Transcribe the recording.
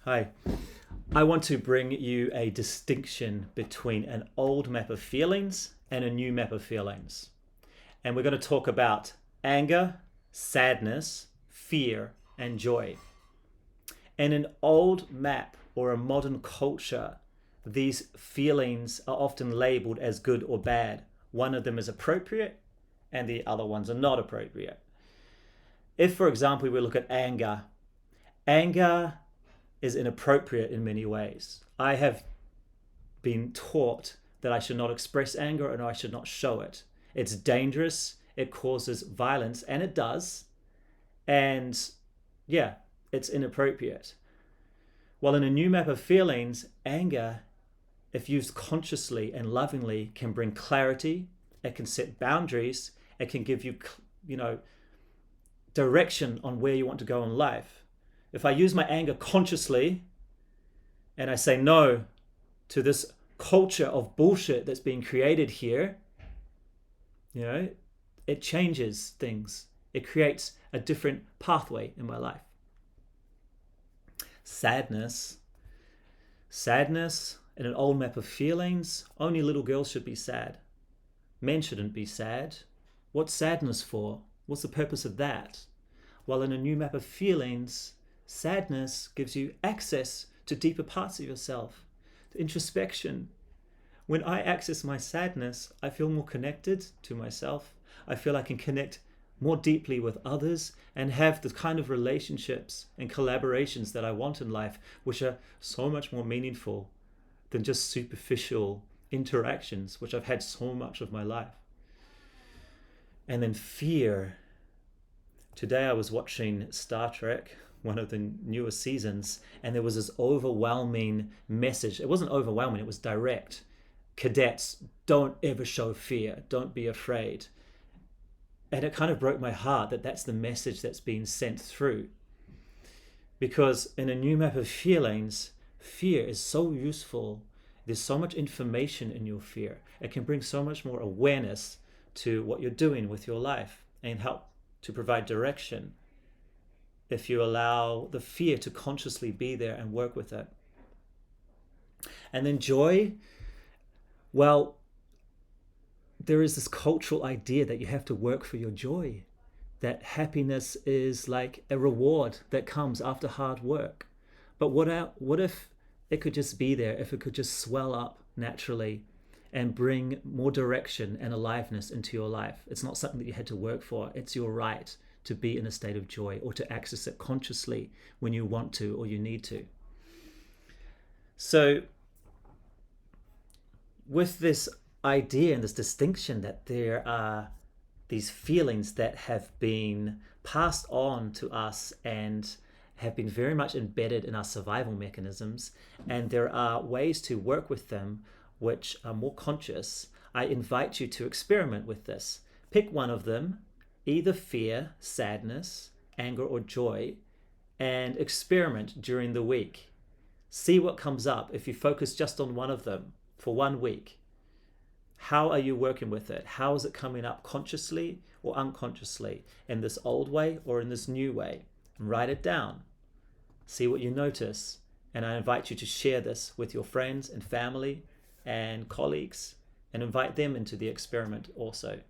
Hi. I want to bring you a distinction between an old map of feelings and a new map of feelings. And we're going to talk about anger, sadness, fear, and joy. In an old map or a modern culture, these feelings are often labeled as good or bad. One of them is appropriate and the other ones are not appropriate. If, for example, we look at anger, anger is inappropriate in many ways. I have been taught that I should not express anger and I should not show it. It's dangerous, it causes violence, and it does. And yeah, it's inappropriate. While in a new map of feelings, anger, if used consciously and lovingly, can bring clarity, it can set boundaries, it can give you, direction on where you want to go in life. If I use my anger consciously and I say no to this culture of bullshit that's being created here, it changes things. It creates a different pathway in my life. Sadness in an old map of feelings, only little girls should be sad. Men shouldn't be sad. What's sadness for? What's the purpose of that? While in a new map of feelings, sadness gives you access to deeper parts of yourself, to introspection. When I access my sadness, I feel more connected to myself. I feel I can connect more deeply with others and have the kind of relationships and collaborations that I want in life, which are so much more meaningful than just superficial interactions, which I've had so much of my life. And then fear. Today I was watching Star Trek, one of the newer seasons, and there was this overwhelming message. It wasn't overwhelming, it was direct. Cadets, don't ever show fear. Don't be afraid. And it kind of broke my heart that that's the message that's being sent through. Because in a new map of feelings, fear is so useful. There's so much information in your fear. It can bring so much more awareness to what you're doing with your life and help to provide direction if you allow the fear to consciously be there and work with it. And then joy, well, there is this cultural idea that you have to work for your joy, that happiness is like a reward that comes after hard work. But what if it could just be there, if it could just swell up naturally and bring more direction and aliveness into your life? It's not something that you had to work for. It's your right to be in a state of joy or to access it consciously when you want to or you need to. So with this idea and this distinction that there are these feelings that have been passed on to us and have been very much embedded in our survival mechanisms, and there are ways to work with them which are more conscious, I invite you to experiment with this. Pick one of them, either fear, sadness, anger, or joy, and experiment during the week. See what comes up if you focus just on one of them for 1 week. How are you working with it? How is it coming up consciously or unconsciously, in this old way or in this new way? And write it down. See what you notice. And I invite you to share this with your friends and family and colleagues and invite them into the experiment also.